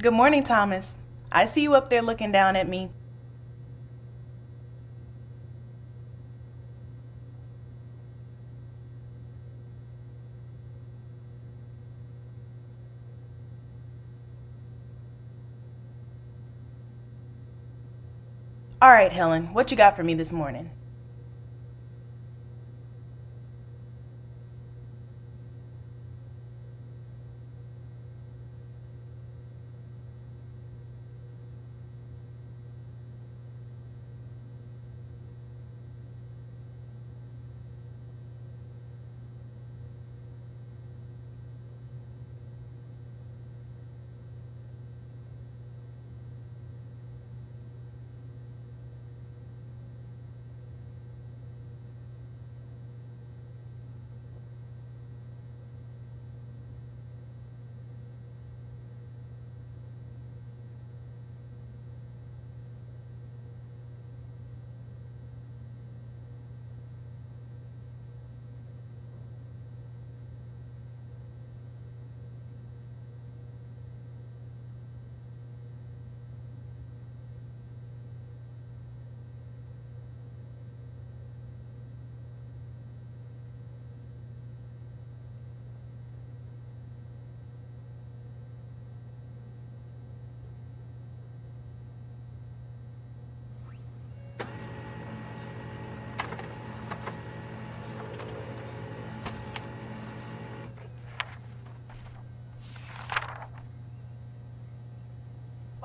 Good morning, Thomas. I see you up there looking down at me. All right, Helen, what you got for me this morning?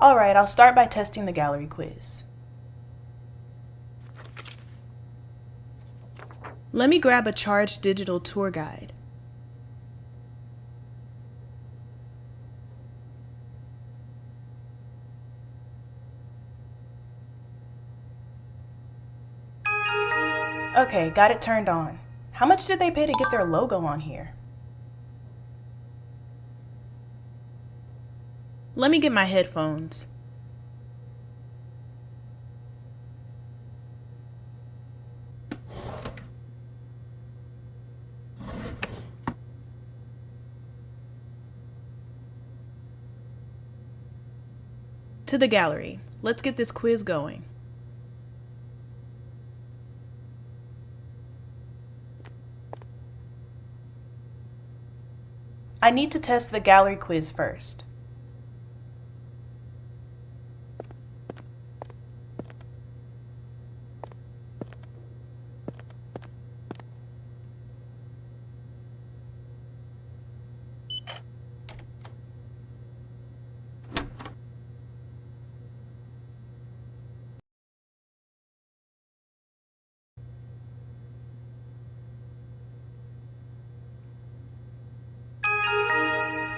All right, I'll start by testing the gallery quiz. Let me grab a charged digital tour guide. Okay, got it turned on. How much did they pay to get their logo on here? Let me get my headphones. To the gallery. Let's get this quiz going. I need to test the gallery quiz first.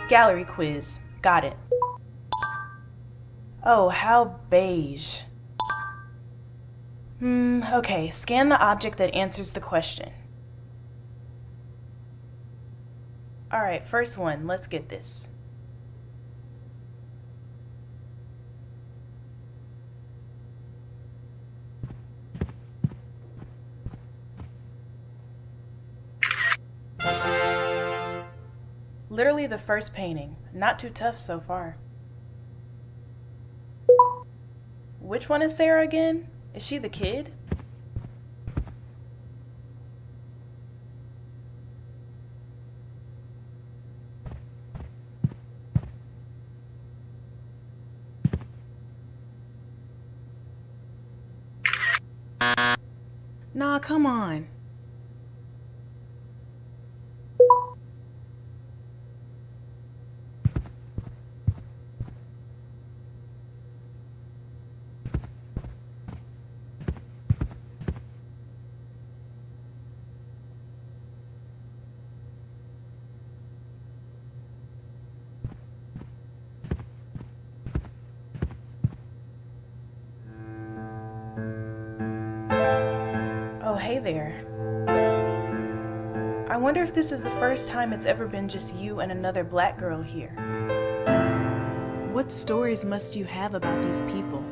Gallery quiz. Got it. Oh, how beige. Okay, scan the object that answers the question. All right, first one, let's get this. Literally the first painting. Not too tough so far. Which one is Sarah again? Is she the kid? Nah, come on. Oh, hey there. I wonder if this is the first time it's ever been just you and another black girl here. What stories must you have about these people?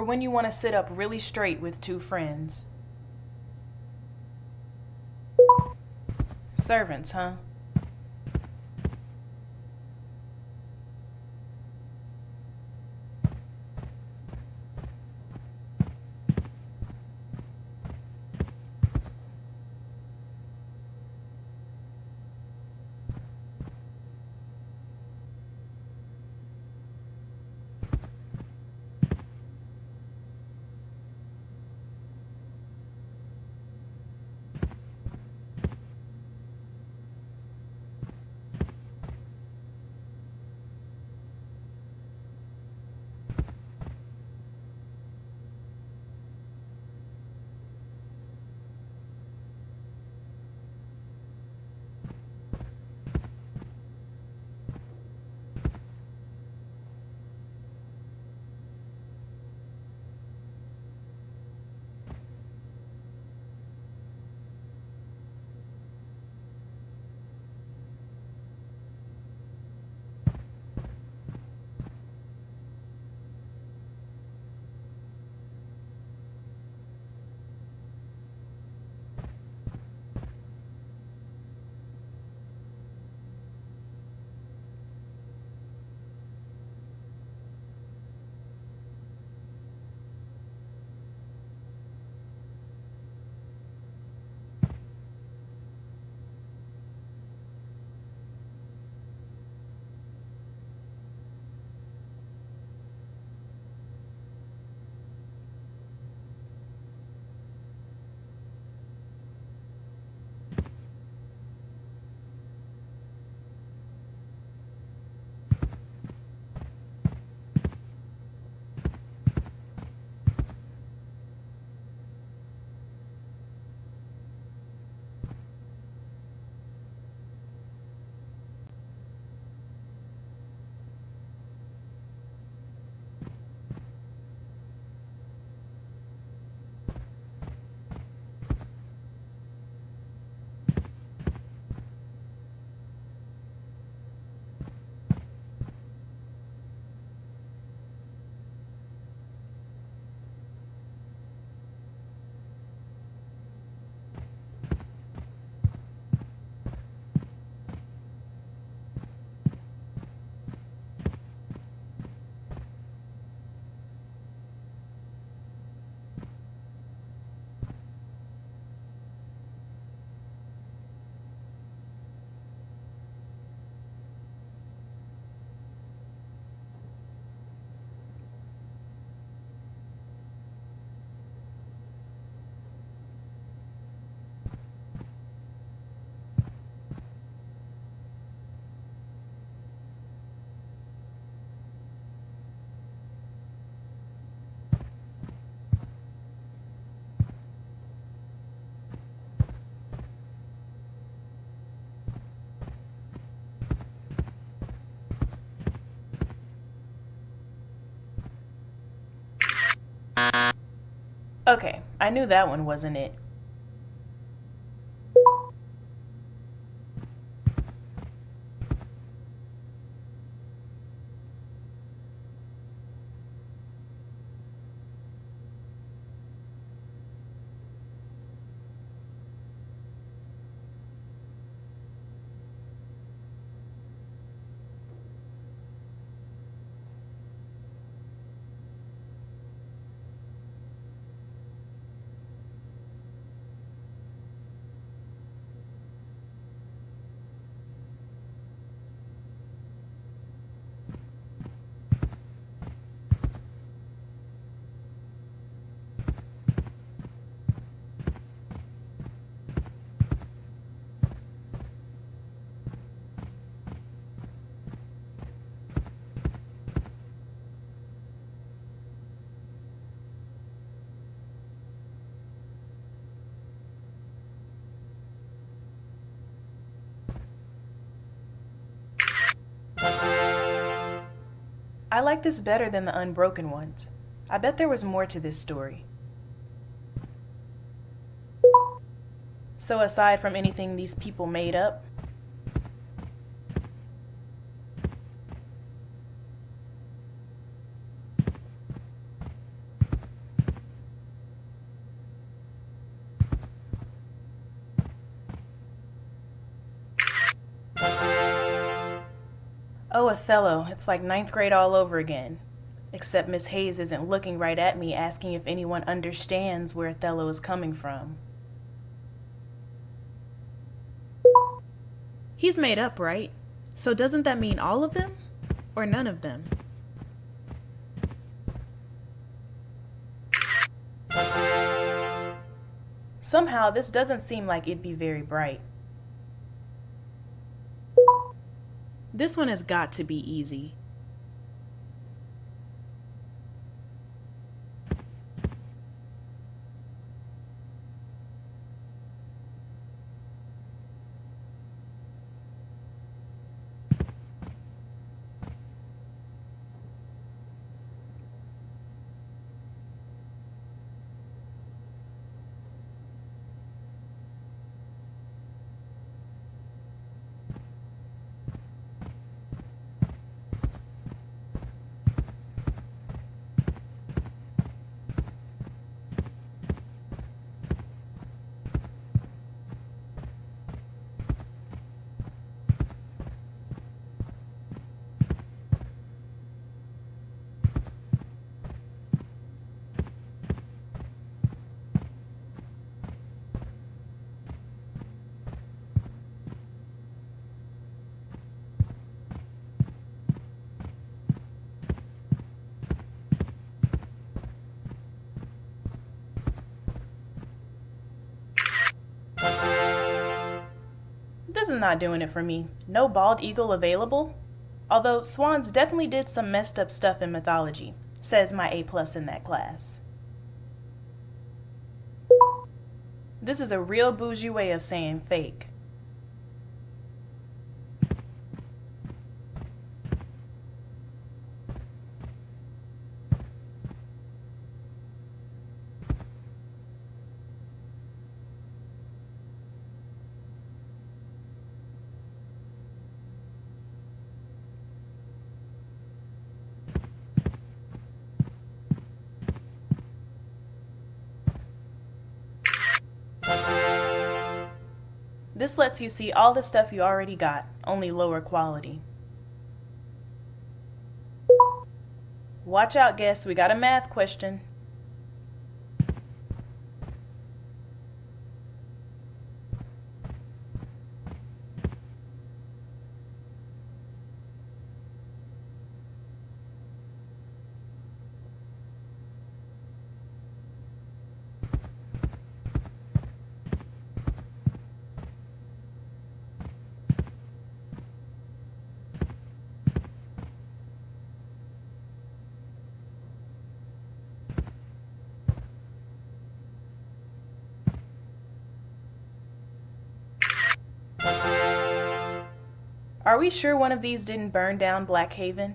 when you want to sit up really straight with two friends. Servants, huh? Okay, I knew that one wasn't it. I like this better than the unbroken ones. I bet there was more to this story. So aside from anything these people made up, Oh, Othello, it's like ninth grade all over again. Except Miss Hayes isn't looking right at me asking if anyone understands where Othello is coming from. He's made up, right? So doesn't that mean all of them? Or none of them? Somehow, this doesn't seem like it'd be very bright. This one has got to be easy. This is not doing it for me. No bald eagle available? Although swans definitely did some messed up stuff in mythology, says my A+ in that class. This is a real bougie way of saying fake. This lets you see all the stuff you already got, only lower quality. Watch out, guests, we got a math question. Are we sure one of these didn't burn down Blackhaven?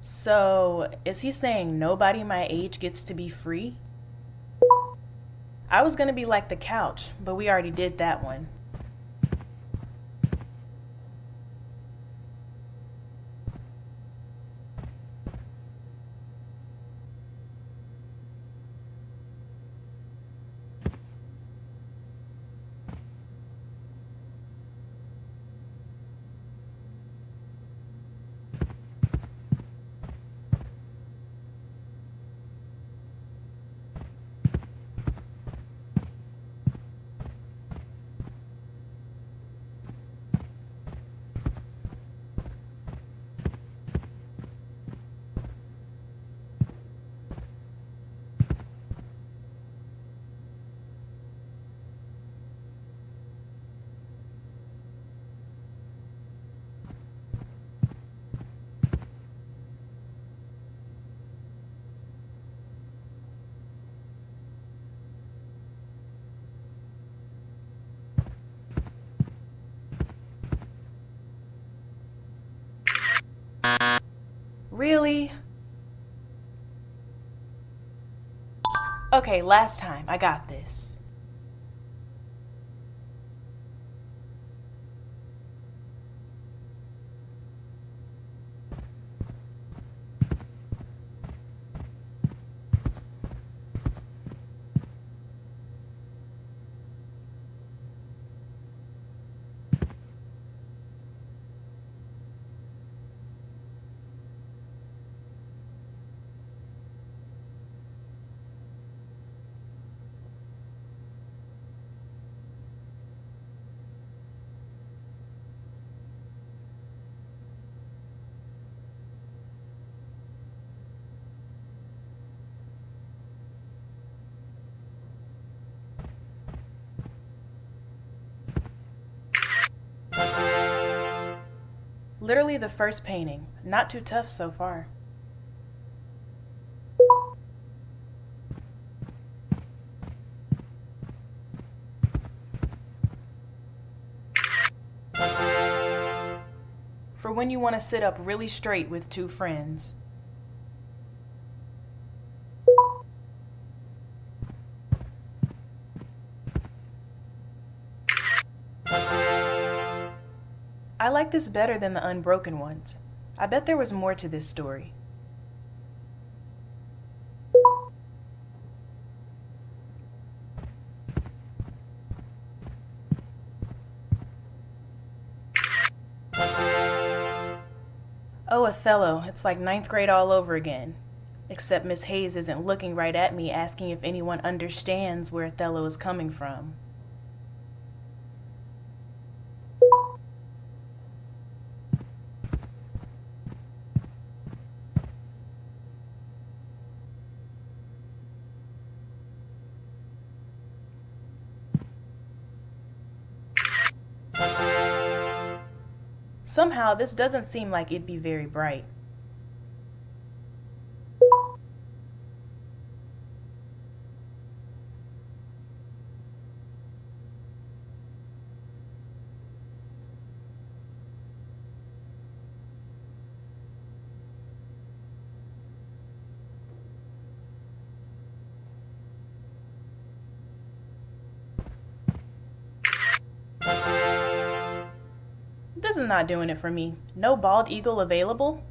So, is he saying nobody my age gets to be free? I was gonna be like the couch, but we already did that one. Really? Okay, last time. I got this. Literally the first painting. Not too tough so far. For when you want to sit up really straight with two friends. I like this better than the unbroken ones. I bet there was more to this story. Oh, Othello, it's like ninth grade all over again. Except Miss Hayes isn't looking right at me asking if anyone understands where Othello is coming from. Somehow, this doesn't seem like it'd be very bright. This is not doing it for me. No bald eagle available?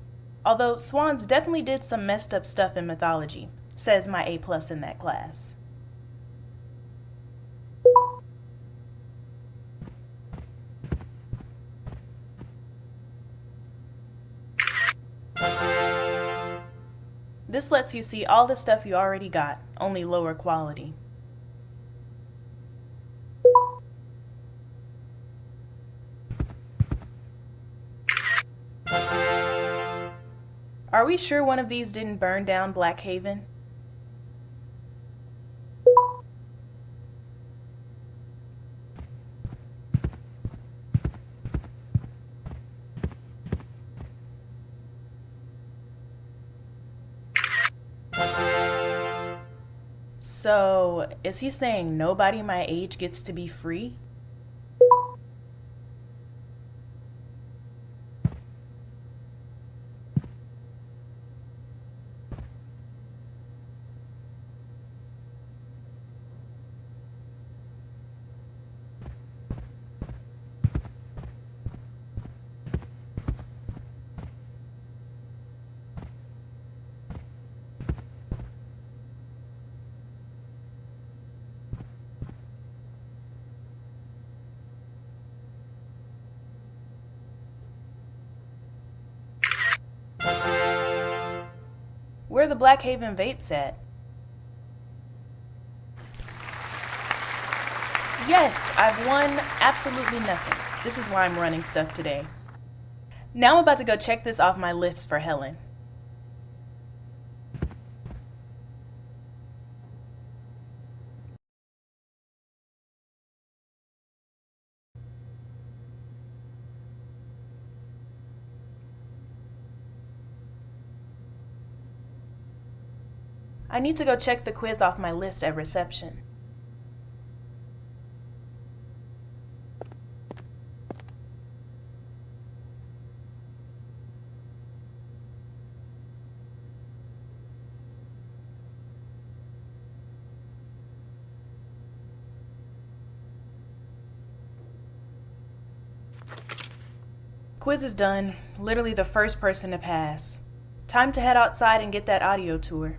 Although swans definitely did some messed up stuff in mythology, says my A+ in that class. This lets you see all the stuff you already got, only lower quality. Are we sure one of these didn't burn down Blackhaven? So, is he saying nobody my age gets to be free? Where are the Blackhaven vapes at? Yes, I've won absolutely nothing. This is why I'm running stuff today. Now I'm about to go check this off my list for Helen. I need to go check the quiz off my list at reception. Quiz is done. Literally the first person to pass. Time to head outside and get that audio tour.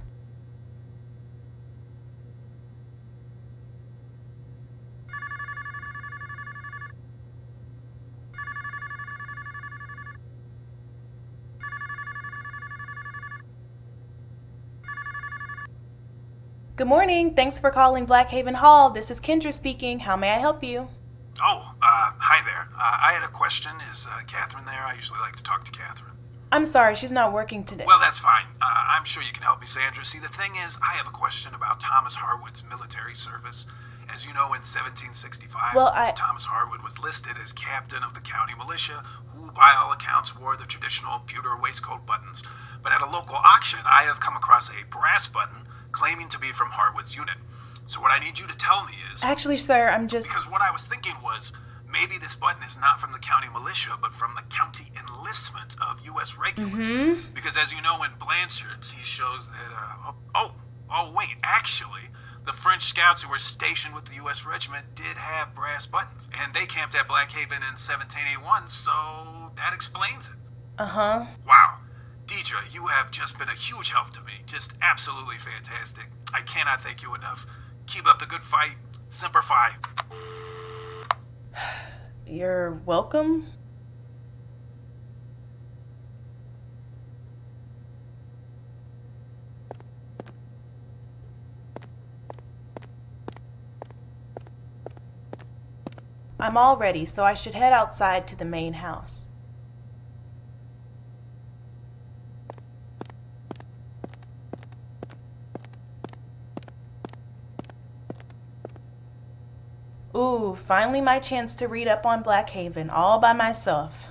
Good morning. Thanks for calling Blackhaven Hall. This is Kendra speaking. How may I help you? Oh, hi there. I had a question. Is Catherine there? I usually like to talk to Catherine. I'm sorry, she's not working today. Well, that's fine. I'm sure you can help me, Sandra. See, the thing is, I have a question about Thomas Harwood's military service. As you know, in 1765, Thomas Harwood was listed as captain of the county militia, who, by all accounts, wore the traditional pewter waistcoat buttons. But at a local auction, I have come across a brass button claiming to be from Harwood's unit. So what I need you to tell me is... Actually, sir, Because what I was thinking was, maybe this button is not from the county militia, but from the county enlistment of U.S. regulars. Mm-hmm. Because as you know, in Blanchard's, he shows that, wait, actually, the French scouts who were stationed with the U.S. regiment did have brass buttons. And they camped at Blackhaven in 1781, so that explains it. Uh-huh. Wow. Deidre, you have just been a huge help to me. Just absolutely fantastic. I cannot thank you enough. Keep up the good fight. Semper Fi. You're welcome. I'm all ready, so I should head outside to the main house. Ooh, finally my chance to read up on Blackhaven all by myself.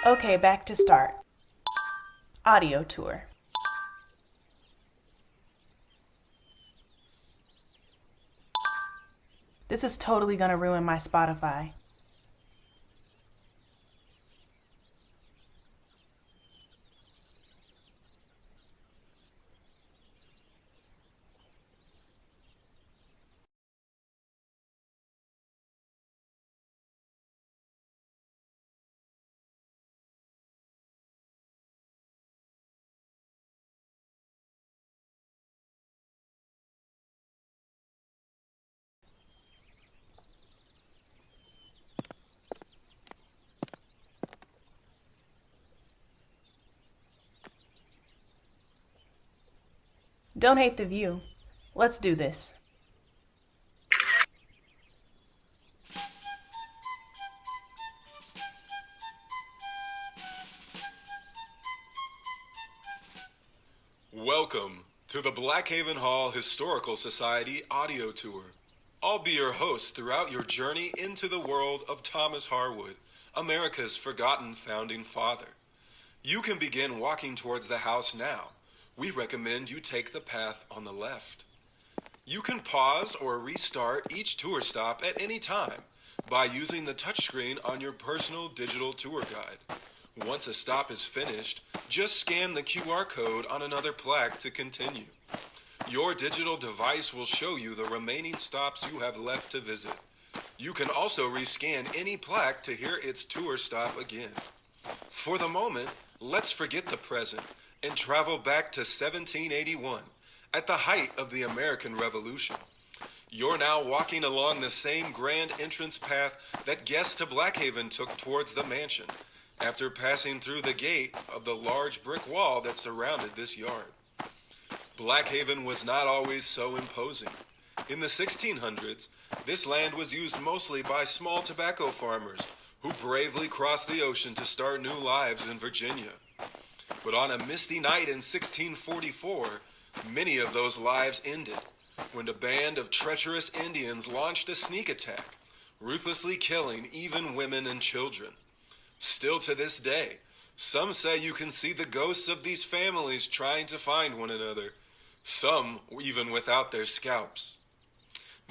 Okay, back to start. Audio tour. This is totally gonna ruin my Spotify. Don't hate the view. Let's do this. Welcome to the Blackhaven Hall Historical Society audio tour. I'll be your host throughout your journey into the world of Thomas Harwood, America's forgotten founding father. You can begin walking towards the house now. We recommend you take the path on the left. You can pause or restart each tour stop at any time by using the touchscreen on your personal digital tour guide. Once a stop is finished, just scan the QR code on another plaque to continue. Your digital device will show you the remaining stops you have left to visit. You can also rescan any plaque to hear its tour stop again. For the moment, let's forget the present and travel back to 1781, at the height of the American Revolution. You're now walking along the same grand entrance path that guests to Blackhaven took towards the mansion, after passing through the gate of the large brick wall that surrounded this yard. Blackhaven was not always so imposing. In the 1600s, this land was used mostly by small tobacco farmers who bravely crossed the ocean to start new lives in Virginia. But on a misty night in 1644, many of those lives ended. when a band of treacherous Indians launched a sneak attack, ruthlessly killing even women and children. Still to this day, some say you can see the ghosts of these families trying to find one another, some even without their scalps.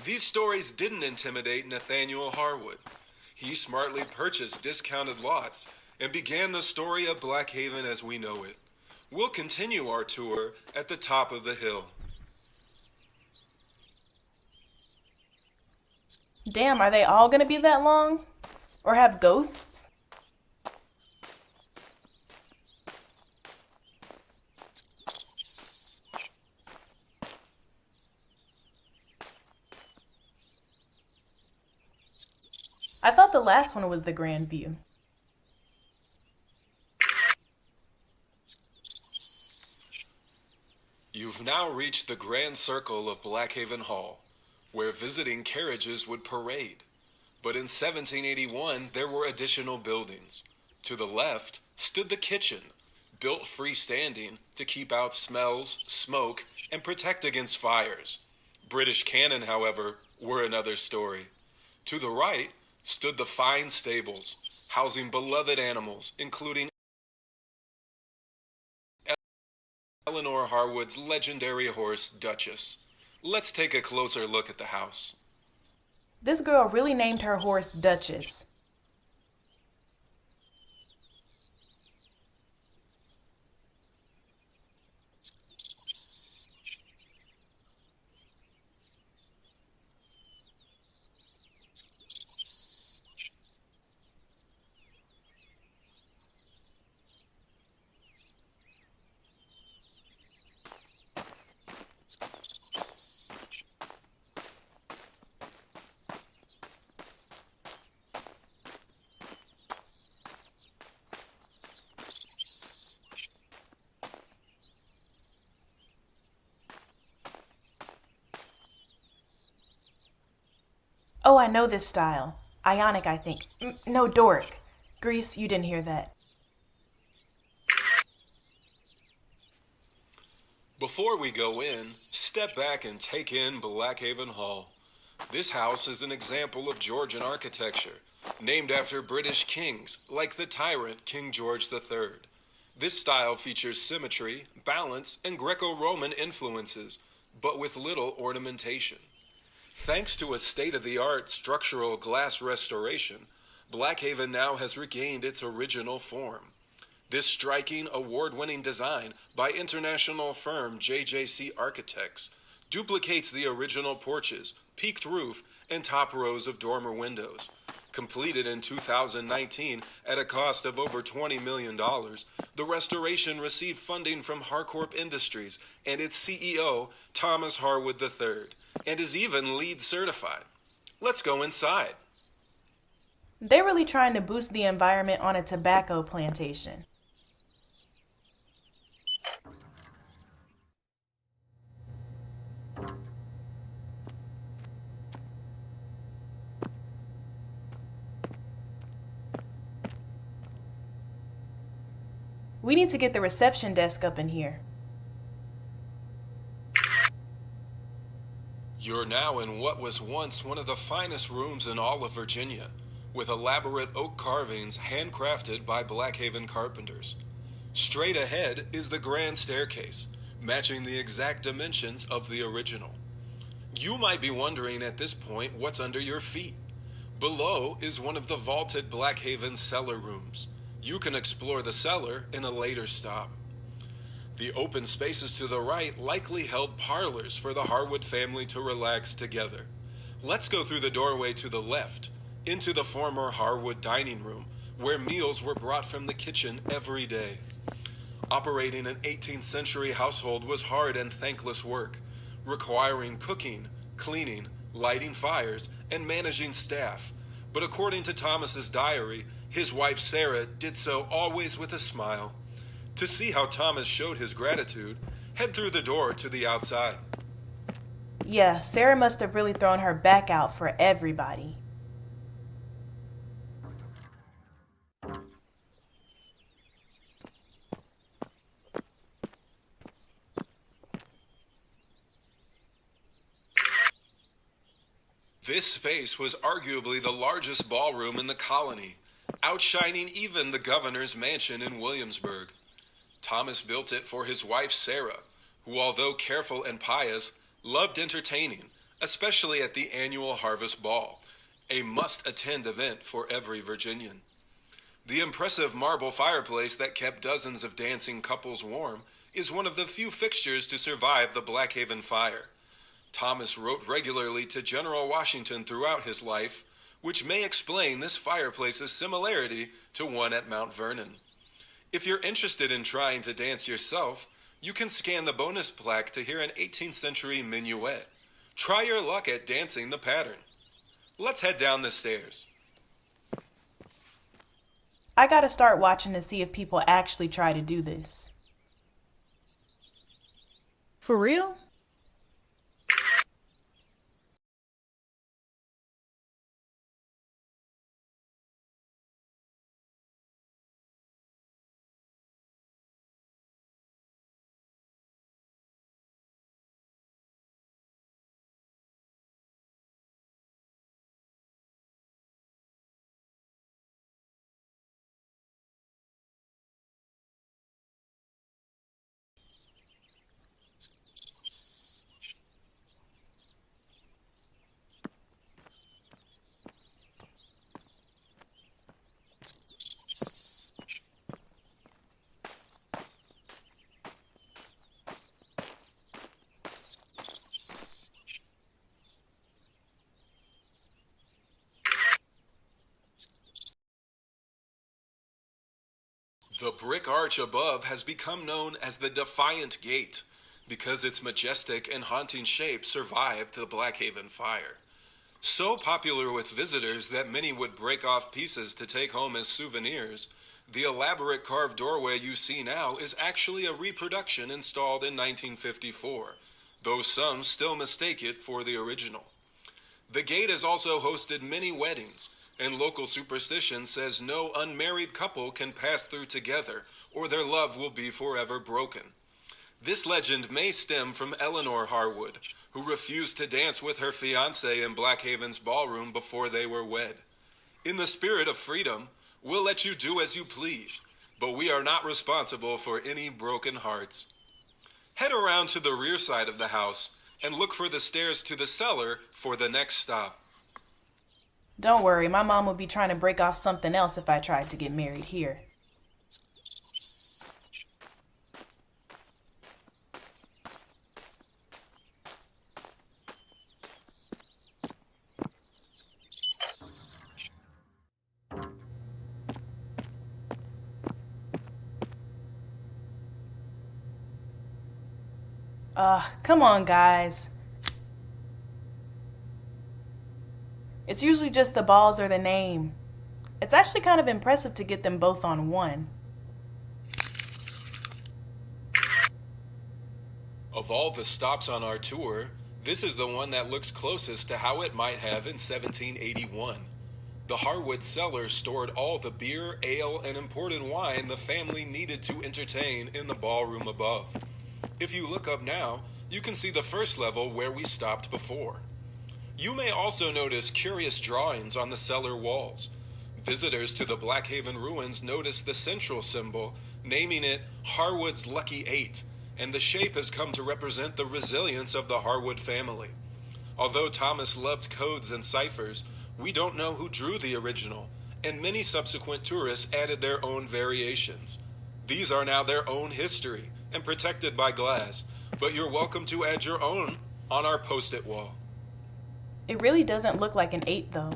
These stories didn't intimidate Nathaniel Harwood. He smartly purchased discounted lots and began the story of Blackhaven as we know it. We'll continue our tour at the top of the hill. Damn, are they all gonna be that long? Or have ghosts? I thought the last one was the grand view. You've now reached the grand circle of Blackhaven Hall, where visiting carriages would parade. But in 1781, there were additional buildings. To the left stood the kitchen, built freestanding to keep out smells, smoke, and protect against fires. British cannon, however, were another story. To the right stood the fine stables, housing beloved animals, including Eleanor Harwood's legendary horse, Duchess. Let's take a closer look at the house. This girl really named her horse Duchess. Oh, I know this style. Ionic, I think. No, Doric. Greece, you didn't hear that. Before we go in, step back and take in Blackhaven Hall. This house is an example of Georgian architecture, named after British kings, like the tyrant King George III. This style features symmetry, balance, and Greco-Roman influences, but with little ornamentation. Thanks to a state-of-the-art structural glass restoration, Blackhaven now has regained its original form. This striking, award-winning design by international firm JJC Architects duplicates the original porches, peaked roof, and top rows of dormer windows. Completed in 2019 at a cost of over $20 million, the restoration received funding from Harcorp Industries and its CEO, Thomas Harwood III, and is even LEED certified. Let's go inside. They're really trying to boost the environment on a tobacco plantation. We need to get the reception desk up in here. You're now in what was once one of the finest rooms in all of Virginia, with elaborate oak carvings handcrafted by Blackhaven carpenters. Straight ahead is the grand staircase, matching the exact dimensions of the original. You might be wondering at this point what's under your feet. Below is one of the vaulted Blackhaven Cellar Rooms. You can explore the cellar in a later stop. The open spaces to the right likely held parlors for the Harwood family to relax together. Let's go through the doorway to the left, into the former Harwood dining room, where meals were brought from the kitchen every day. Operating an 18th century household was hard and thankless work, requiring cooking, cleaning, lighting fires, and managing staff. But according to Thomas's diary, his wife Sarah did so always with a smile. To see how Thomas showed his gratitude, head through the door to the outside. Yeah, Sarah must have really thrown her back out for everybody. This space was arguably the largest ballroom in the colony, outshining even the governor's mansion in Williamsburg. Thomas built it for his wife Sarah, who, although careful and pious, loved entertaining, especially at the annual Harvest Ball, a must-attend event for every Virginian. The impressive marble fireplace that kept dozens of dancing couples warm is one of the few fixtures to survive the Blackhaven fire. Thomas wrote regularly to General Washington throughout his life, which may explain this fireplace's similarity to one at Mount Vernon. If you're interested in trying to dance yourself, you can scan the bonus plaque to hear an 18th century minuet. Try your luck at dancing the pattern. Let's head down the stairs. I gotta start watching to see if people actually try to do this. For real? The brick arch above has become known as the Defiant Gate because its majestic and haunting shape survived the Blackhaven fire. So popular with visitors that many would break off pieces to take home as souvenirs, the elaborate carved doorway you see now is actually a reproduction installed in 1954, though some still mistake it for the original. The gate has also hosted many weddings, and local superstition says no unmarried couple can pass through together or their love will be forever broken. This legend may stem from Eleanor Harwood, who refused to dance with her fiancé in Blackhaven's ballroom before they were wed. In the spirit of freedom, we'll let you do as you please, but we are not responsible for any broken hearts. Head around to the rear side of the house and look for the stairs to the cellar for the next stop. Don't worry, my mom would be trying to break off something else if I tried to get married here. Come on, guys. It's usually just the balls or the name. It's actually kind of impressive to get them both on one. Of all the stops on our tour, this is the one that looks closest to how it might have in 1781. The Harwood cellar stored all the beer, ale, and imported wine the family needed to entertain in the ballroom above. If you look up now, you can see the first level where we stopped before. You may also notice curious drawings on the cellar walls. Visitors to the Blackhaven ruins notice the central symbol, naming it Harwood's Lucky 8, and the shape has come to represent the resilience of the Harwood family. Although Thomas loved codes and ciphers, we don't know who drew the original, and many subsequent tourists added their own variations. These are now their own history and protected by glass, but you're welcome to add your own on our post-it wall. It really doesn't look like an 8, though.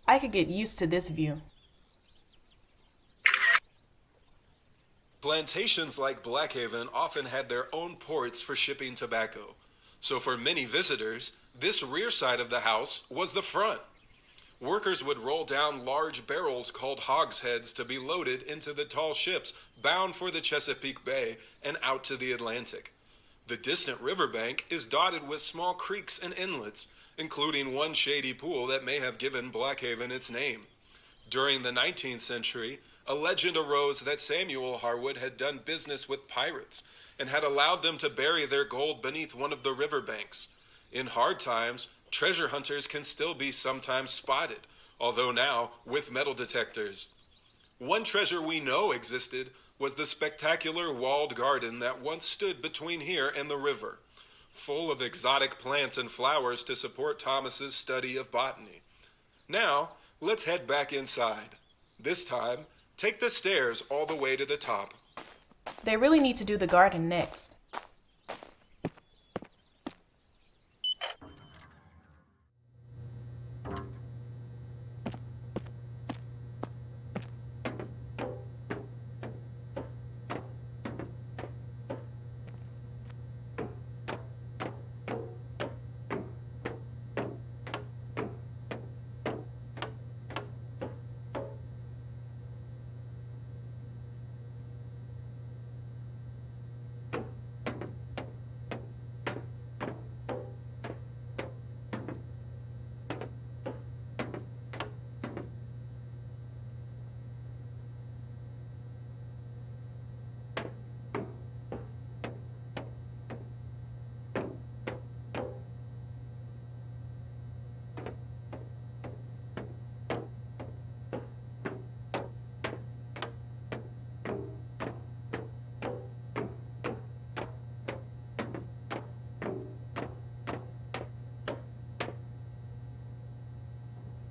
I could get used to this view. Plantations like Blackhaven often had their own ports for shipping tobacco. So for many visitors, this rear side of the house was the front. Workers would roll down large barrels called hogsheads to be loaded into the tall ships bound for the Chesapeake Bay and out to the Atlantic. The distant riverbank is dotted with small creeks and inlets, including one shady pool that may have given Blackhaven its name. During the 19th century, a legend arose that Samuel Harwood had done business with pirates and had allowed them to bury their gold beneath one of the riverbanks. In hard times, treasure hunters can still be sometimes spotted, although now with metal detectors. One treasure we know existed was the spectacular walled garden that once stood between here and the river, full of exotic plants and flowers to support Thomas's study of botany. Now, let's head back inside. This time, take the stairs all the way to the top. They really need to do the garden next.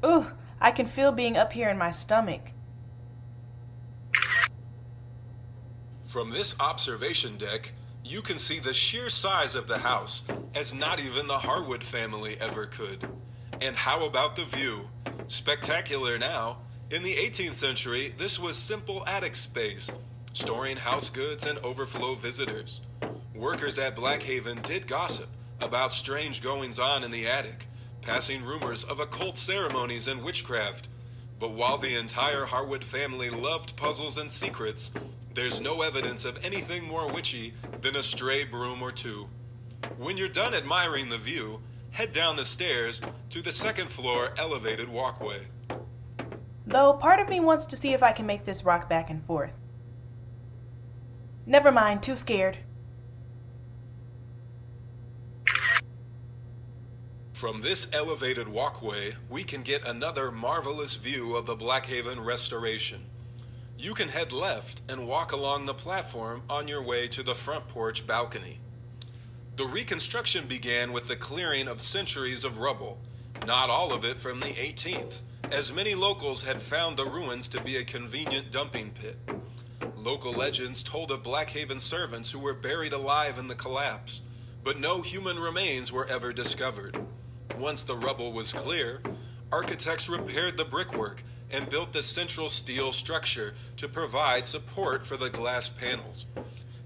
Ugh, I can feel being up here in my stomach. From this observation deck, you can see the sheer size of the house, as not even the Harwood family ever could. And how about the view? Spectacular now. In the 18th century, this was simple attic space, storing house goods and overflow visitors. Workers at Blackhaven did gossip about strange goings-on in the attic, passing rumors of occult ceremonies and witchcraft. But while the entire Harwood family loved puzzles and secrets, there's no evidence of anything more witchy than a stray broom or two. When you're done admiring the view, head down the stairs to the second floor elevated walkway. Though part of me wants to see if I can make this rock back and forth. Never mind, too scared. From this elevated walkway, we can get another marvelous view of the Blackhaven restoration. You can head left and walk along the platform on your way to the front porch balcony. The Reconstruction began with the clearing of centuries of rubble, not all of it from the 18th, as many locals had found the ruins to be a convenient dumping pit. Local legends told of Blackhaven servants who were buried alive in the collapse, but no human remains were ever discovered. Once the rubble was clear, architects repaired the brickwork and built the central steel structure to provide support for the glass panels.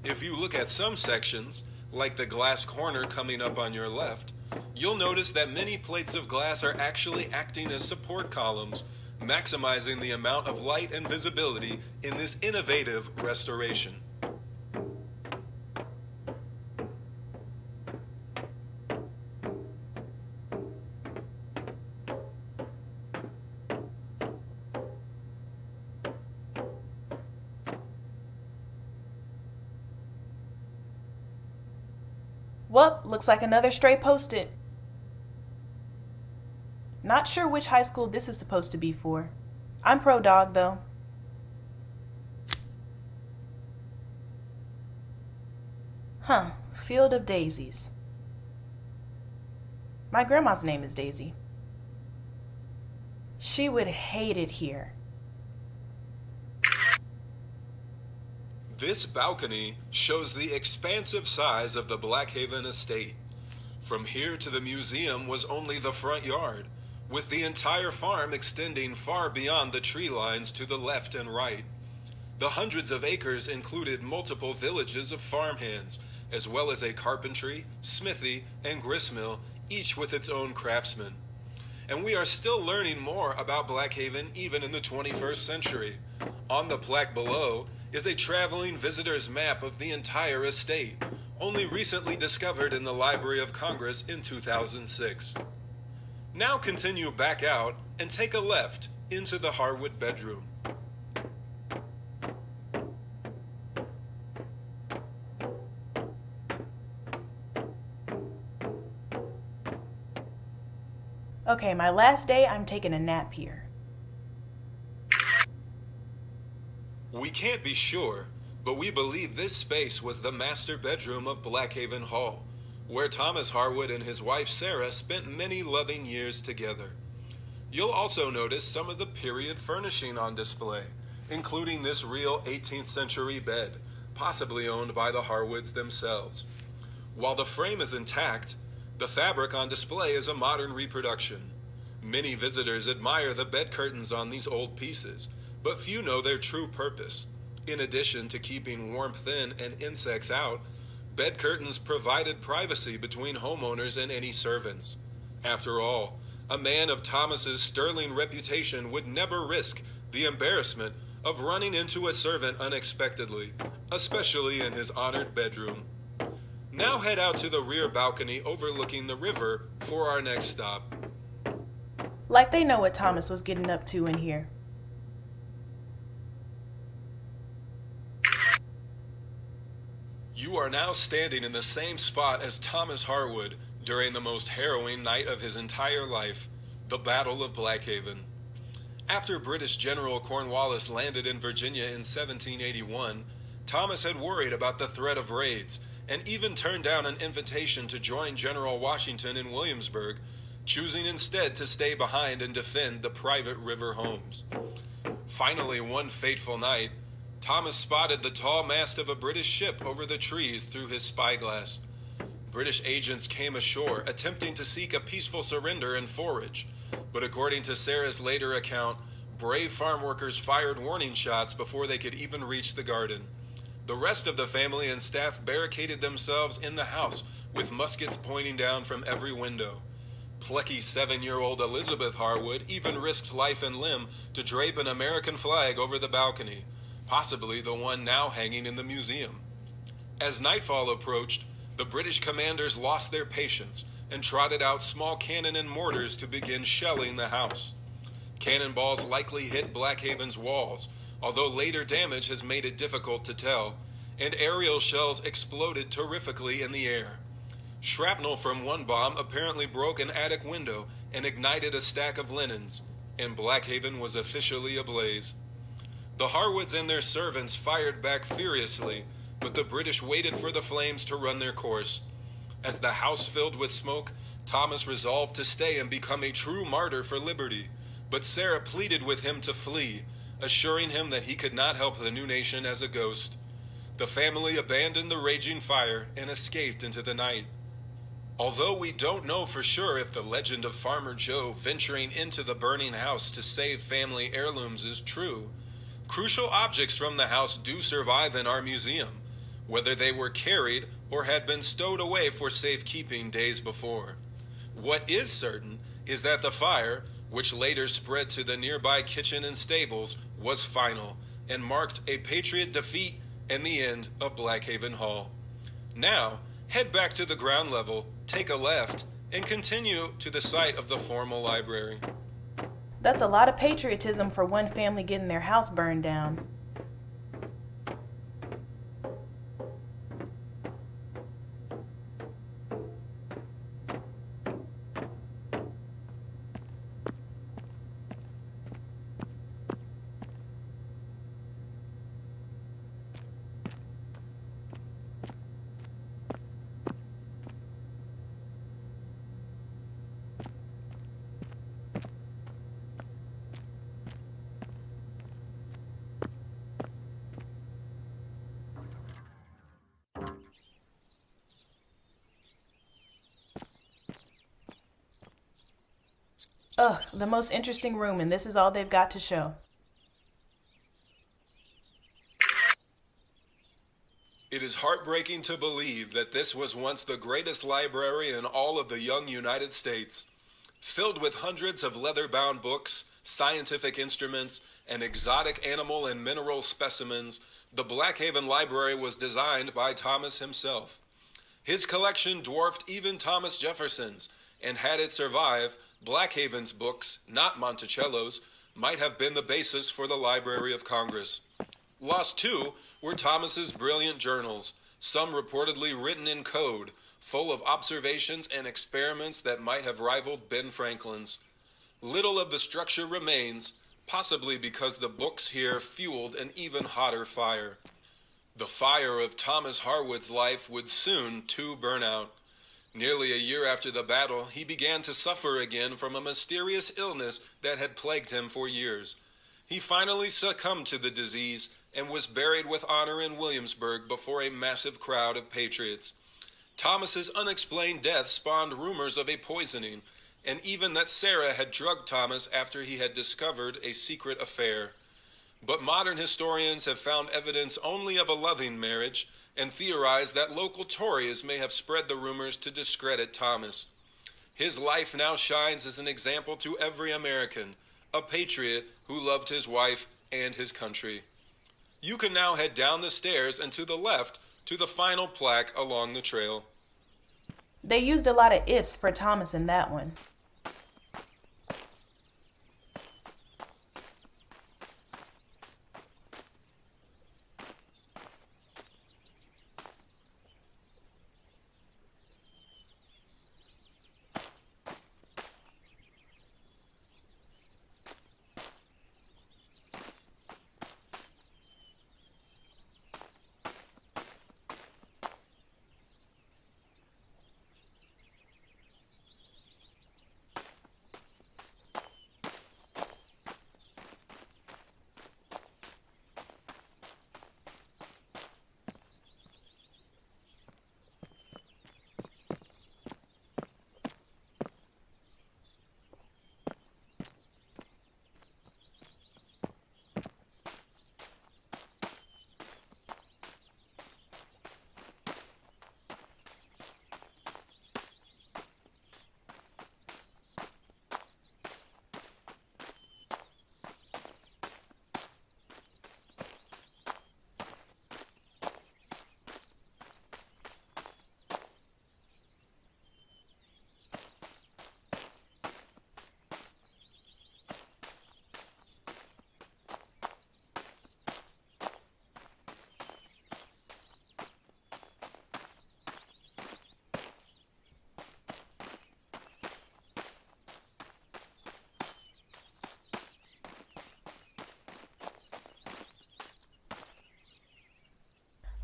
If you look at some sections, like the glass corner coming up on your left, you'll notice that many plates of glass are actually acting as support columns, maximizing the amount of light and visibility in this innovative restoration. Well, looks like another stray post-it. Not sure which high school this is supposed to be for. I'm pro dog, though. Huh, Field of Daisies. My grandma's name is Daisy. She would hate it here. This balcony shows the expansive size of the Blackhaven estate. From here to the museum was only the front yard, with the entire farm extending far beyond the tree lines to the left and right. The hundreds of acres included multiple villages of farmhands, as well as a carpentry, smithy, and gristmill, each with its own craftsman. And we are still learning more about Blackhaven even in the 21st century. On the plaque below is a traveling visitor's map of the entire estate, only recently discovered in the Library of Congress in 2006. Now continue back out and take a left into the Harwood bedroom. Okay, my last day, I'm taking a nap here. We can't be sure, but we believe this space was the master bedroom of Blackhaven Hall, where Thomas Harwood and his wife Sarah spent many loving years together. You'll also notice some of the period furnishing on display, including this real 18th century bed, possibly owned by the Harwoods themselves. While the frame is intact, the fabric on display is a modern reproduction. Many visitors admire the bed curtains on these old pieces, but few know their true purpose. In addition to keeping warmth in and insects out, bed curtains provided privacy between homeowners and any servants. After all, a man of Thomas's sterling reputation would never risk the embarrassment of running into a servant unexpectedly, especially in his honored bedroom. Now head out to the rear balcony overlooking the river for our next stop. Like they know what Thomas was getting up to in here. You are now standing in the same spot as Thomas Harwood during the most harrowing night of his entire life, the Battle of Blackhaven. After British General Cornwallis landed in Virginia in 1781, Thomas had worried about the threat of raids and even turned down an invitation to join General Washington in Williamsburg, choosing instead to stay behind and defend the private river homes. Finally, one fateful night, Thomas spotted the tall mast of a British ship over the trees through his spyglass. British agents came ashore, attempting to seek a peaceful surrender and forage, but according to Sarah's later account, brave farm workers fired warning shots before they could even reach the garden. The rest of the family and staff barricaded themselves in the house with muskets pointing down from every window. Plucky 7-year-old Elizabeth Harwood even risked life and limb to drape an American flag over the balcony, possibly the one now hanging in the museum. As nightfall approached, the British commanders lost their patience and trotted out small cannon and mortars to begin shelling the house. Cannonballs likely hit Blackhaven's walls, although later damage has made it difficult to tell, and aerial shells exploded terrifically in the air. Shrapnel from one bomb apparently broke an attic window and ignited a stack of linens, and Blackhaven was officially ablaze. The Harwoods and their servants fired back furiously, but the British waited for the flames to run their course. As the house filled with smoke, Thomas resolved to stay and become a true martyr for liberty, but Sarah pleaded with him to flee, assuring him that he could not help the new nation as a ghost. The family abandoned the raging fire and escaped into the night. Although we don't know for sure if the legend of Farmer Joe venturing into the burning house to save family heirlooms is true, crucial objects from the house do survive in our museum, whether they were carried or had been stowed away for safekeeping days before. What is certain is that the fire, which later spread to the nearby kitchen and stables, was final and marked a Patriot defeat and the end of Blackhaven Hall. Now, head back to the ground level, take a left, and continue to the site of the formal library. That's a lot of patriotism for one family getting their house burned down. Ugh, the most interesting room, and this is all they've got to show. It is heartbreaking to believe that this was once the greatest library in all of the young United States. Filled with hundreds of leather-bound books, scientific instruments, and exotic animal and mineral specimens, the Blackhaven Library was designed by Thomas himself. His collection dwarfed even Thomas Jefferson's, and had it survived, Blackhaven's books, not Monticello's, might have been the basis for the Library of Congress. Lost, too, were Thomas's brilliant journals, some reportedly written in code, full of observations and experiments that might have rivaled Ben Franklin's. Little of the structure remains, possibly because the books here fueled an even hotter fire. The fire of Thomas Harwood's life would soon, too, burn out. Nearly a year after the battle, he began to suffer again from a mysterious illness that had plagued him for years. He finally succumbed to the disease and was buried with honor in Williamsburg before a massive crowd of patriots. Thomas's unexplained death spawned rumors of a poisoning, and even that Sarah had drugged Thomas after he had discovered a secret affair. But modern historians have found evidence only of a loving marriage and theorize that local Tories may have spread the rumors to discredit Thomas. His life now shines as an example to every American, a patriot who loved his wife and his country. You can now head down the stairs and to the left to the final plaque along the trail. They used a lot of ifs for Thomas in that one.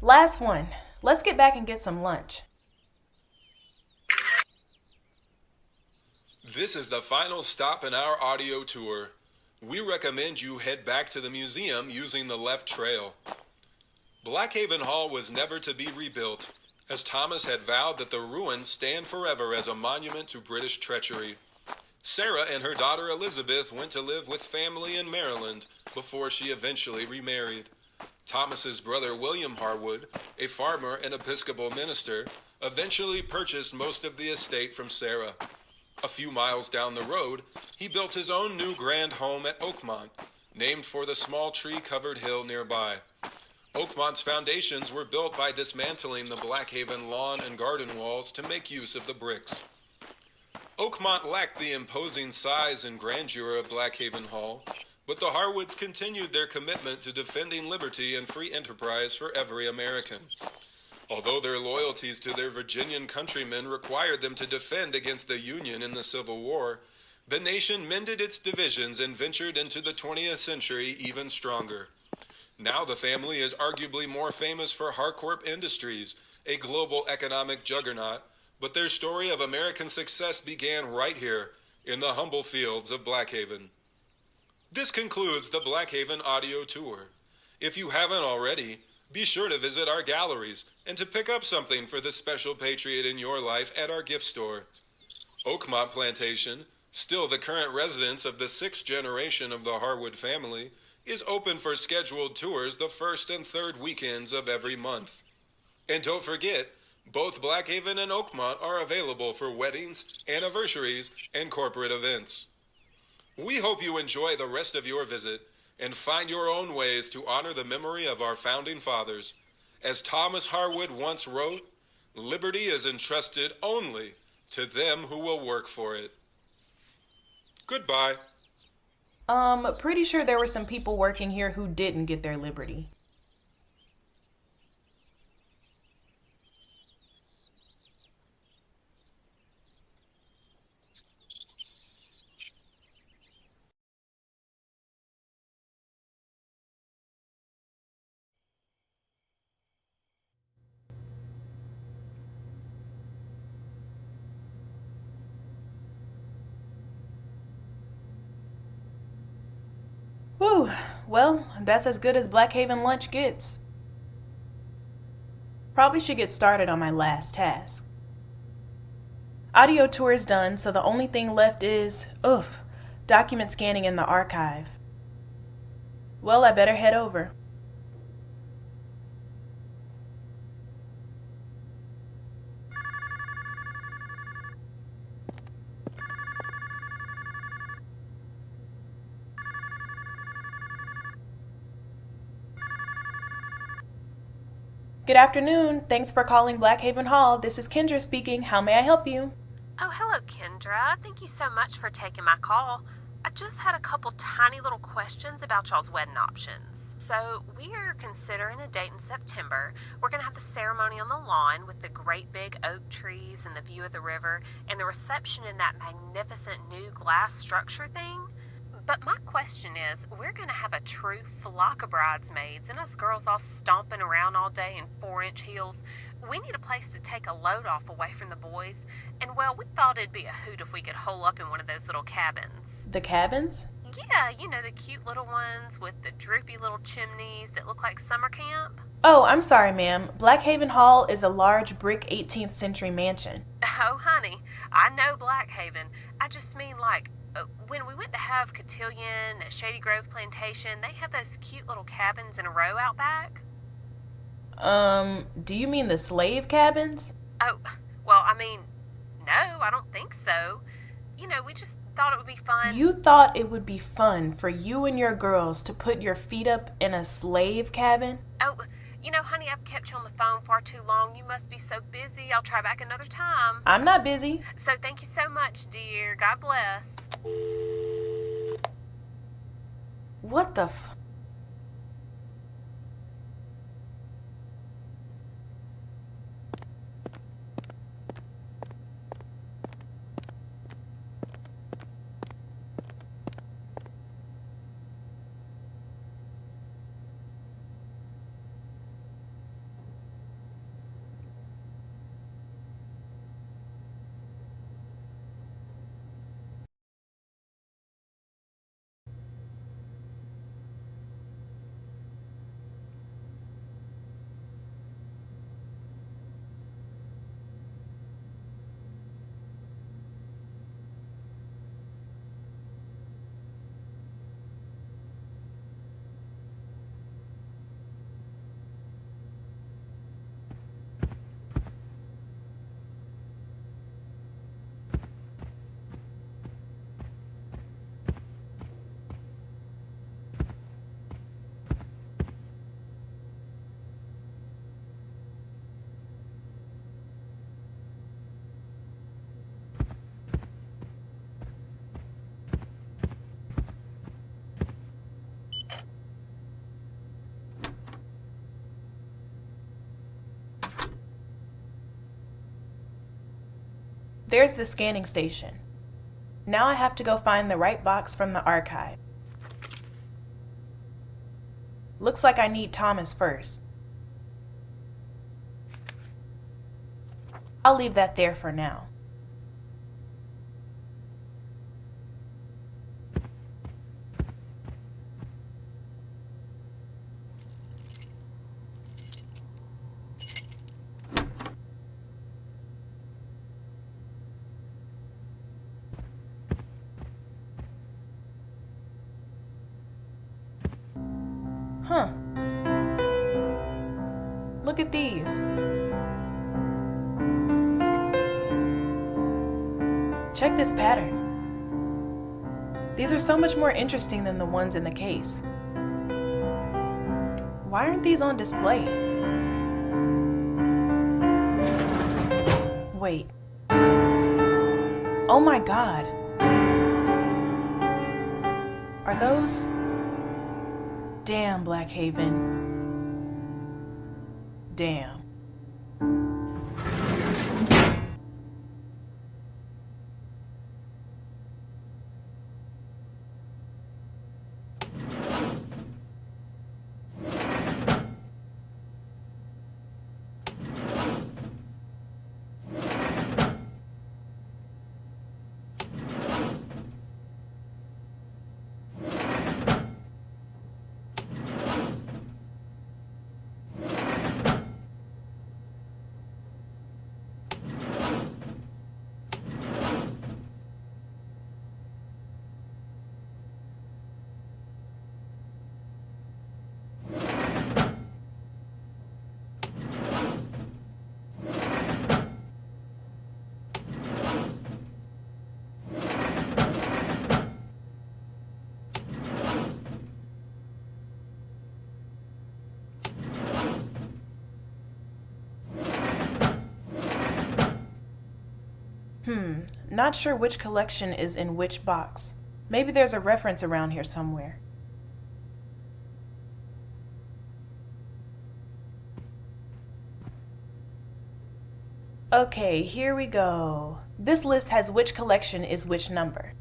Last one. Let's get back and get some lunch. This is the final stop in our audio tour. We recommend you head back to the museum using the left trail. Blackhaven Hall was never to be rebuilt, as Thomas had vowed that the ruins stand forever as a monument to British treachery. Sarah and her daughter Elizabeth went to live with family in Maryland before she eventually remarried. Thomas's brother William Harwood, a farmer and Episcopal minister, eventually purchased most of the estate from Sarah. A few miles down the road, he built his own new grand home at Oakmont, named for the small tree-covered hill nearby. Oakmont's foundations were built by dismantling the Blackhaven lawn and garden walls to make use of the bricks. Oakmont lacked the imposing size and grandeur of Blackhaven Hall, but the Harwoods continued their commitment to defending liberty and free enterprise for every American. Although their loyalties to their Virginian countrymen required them to defend against the Union in the Civil War, the nation mended its divisions and ventured into the 20th century even stronger. Now the family is arguably more famous for Harcorp Industries, a global economic juggernaut, but their story of American success began right here in the humble fields of Blackhaven. This concludes the Blackhaven audio tour. If you haven't already, be sure to visit our galleries and to pick up something for the special patriot in your life at our gift store. Oakmont Plantation, Still, the current residence of the sixth generation of the Harwood family is open for scheduled tours the first and third weekends of every month. And don't forget, both Blackhaven and Oakmont are available for weddings, anniversaries, and corporate events. We hope you enjoy the rest of your visit and find your own ways to honor the memory of our founding fathers. As Thomas Harwood once wrote, liberty is entrusted only to them who will work for it. Goodbye. Pretty sure there were some people working here who didn't get their liberty. Whew, well, that's as good as Blackhaven lunch gets. Probably should get started on my last task. Audio tour is done, so the only thing left is, document scanning in the archive. Well, I better head over. Good afternoon. Thanks for calling Blackhaven Hall. This is Kendra speaking. How may I help you? Oh, hello, Kendra. Thank you so much for taking my call. I just had a couple tiny little questions about y'all's wedding options. So, we're considering a date in September. We're going to have the ceremony on the lawn with the great big oak trees and the view of the river, and the reception in that magnificent new glass structure thing. But my question is, we're going to have a true flock of bridesmaids and us girls all stomping around all day in 4-inch heels. We need a place to take a load off away from the boys. And well, we thought it'd be a hoot if we could hole up in one of those little cabins. The cabins? Yeah, you know, the cute little ones with the droopy little chimneys that look like summer camp. Oh, I'm sorry, ma'am. Blackhaven Hall is a large brick 18th century mansion. Oh, honey, I know Blackhaven. I just mean like, when we went to have cotillion at Shady Grove Plantation, they have those cute little cabins in a row out back. Do you mean the slave cabins? Oh, well, I mean, no, I don't think so. You know, we just thought it would be fun. You thought it would be fun for you and your girls to put your feet up in a slave cabin? Oh, you know, honey, I've kept you on the phone far too long. You must be so busy. I'll try back another time. I'm not busy. So thank you so much, dear. God bless. What the There's the scanning station. Now I have to go find the right box from the archive. Looks like I need Thomas first. I'll leave that there for now. Look at these. Check this pattern. These are so much more interesting than the ones in the case. Why aren't these on display? Wait. Oh my God. Are those... Damn, Blackhaven. Damn. Not sure which collection is in which box. Maybe there's a reference around here somewhere. Okay, here we go. This list has which collection is which number.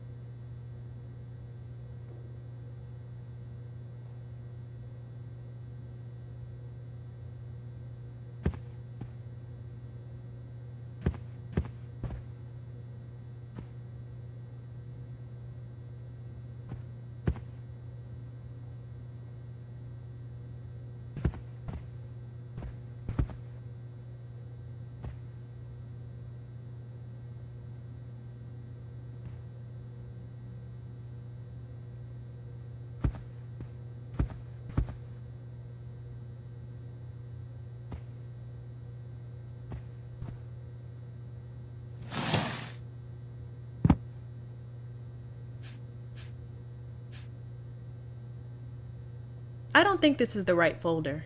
I don't think this is the right folder.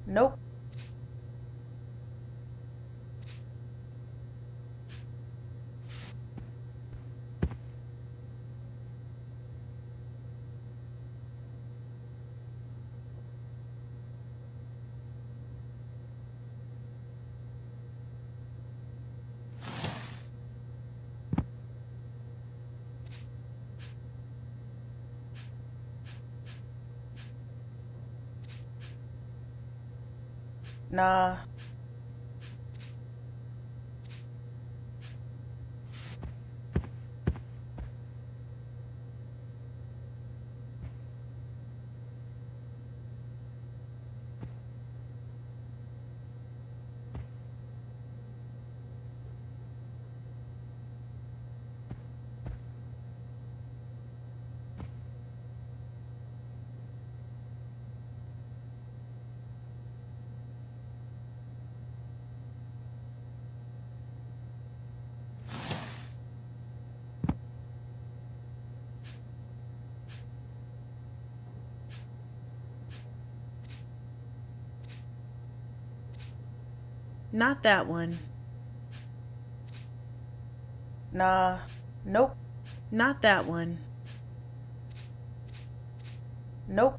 Nope. Nah. Not that one. Nah. Nope. Not that one. Nope.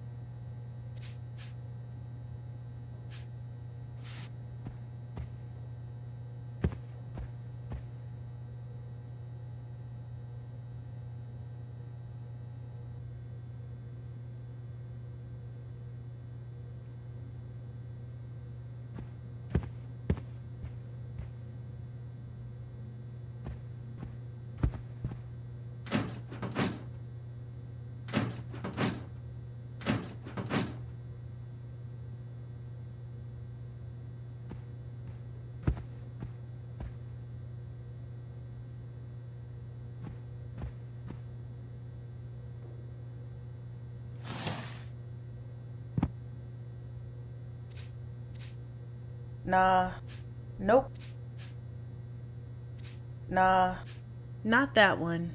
Nah. Nope. Nah. Not that one.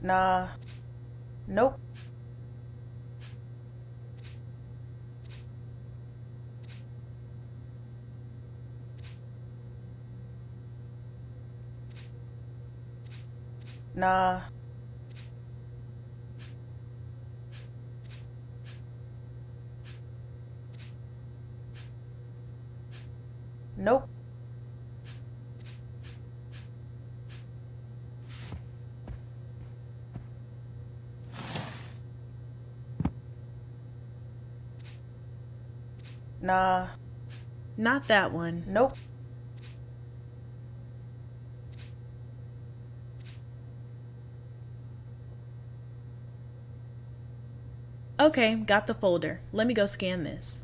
Nah. Nope. Nah. Nope. Nah. Not that one. Nope. Okay, got the folder. Let me go scan this.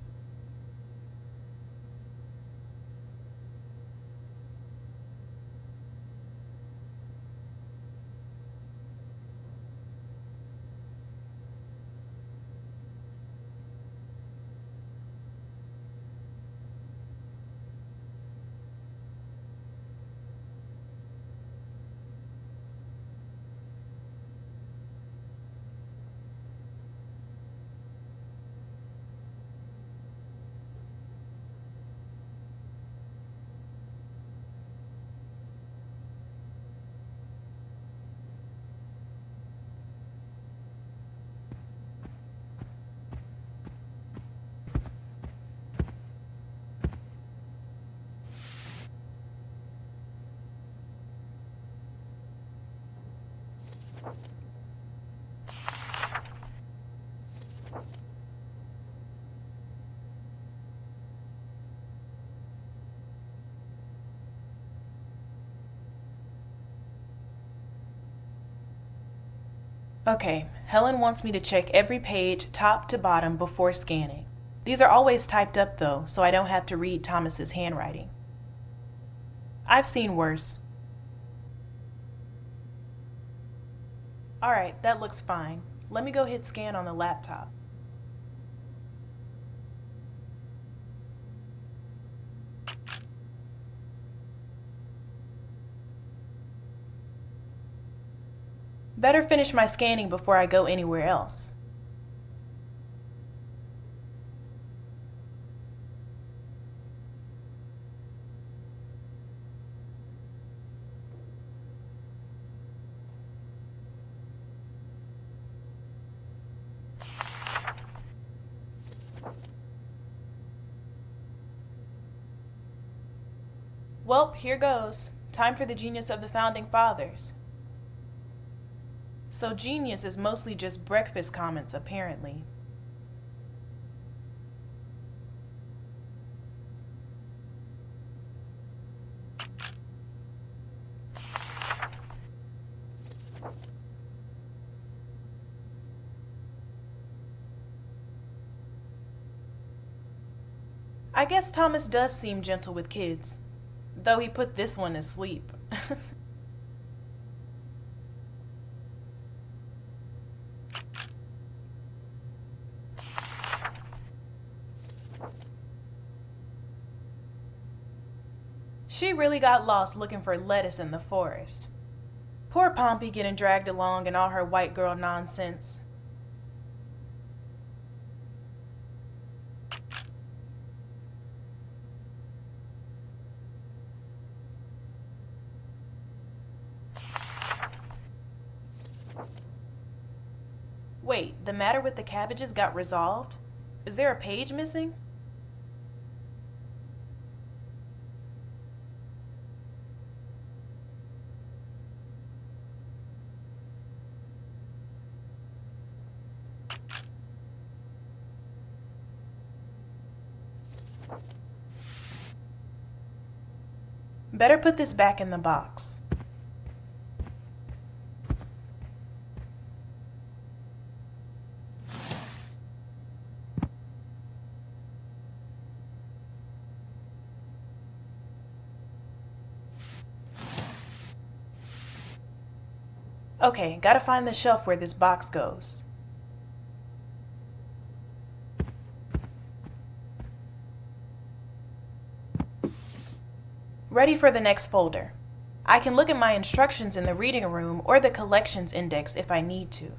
Okay, Helen wants me to check every page top to bottom before scanning. These are always typed up though, so I don't have to read Thomas's handwriting. I've seen worse. Alright, that looks fine. Let me go hit scan on the laptop. Better finish my scanning before I go anywhere else. Well, here goes. Time for the genius of the Founding Fathers. So genius is mostly just breakfast comments, apparently. I guess Thomas does seem gentle with kids, though he put this one to sleep. She really got lost looking for lettuce in the forest. Poor Pompey getting dragged along in all her white girl nonsense. Wait, the matter with the cabbages got resolved? Is there a page missing? Better put this back in the box. Okay, gotta find the shelf where this box goes. Ready for the next folder. I can look at my instructions in the reading room or the collections index if I need to.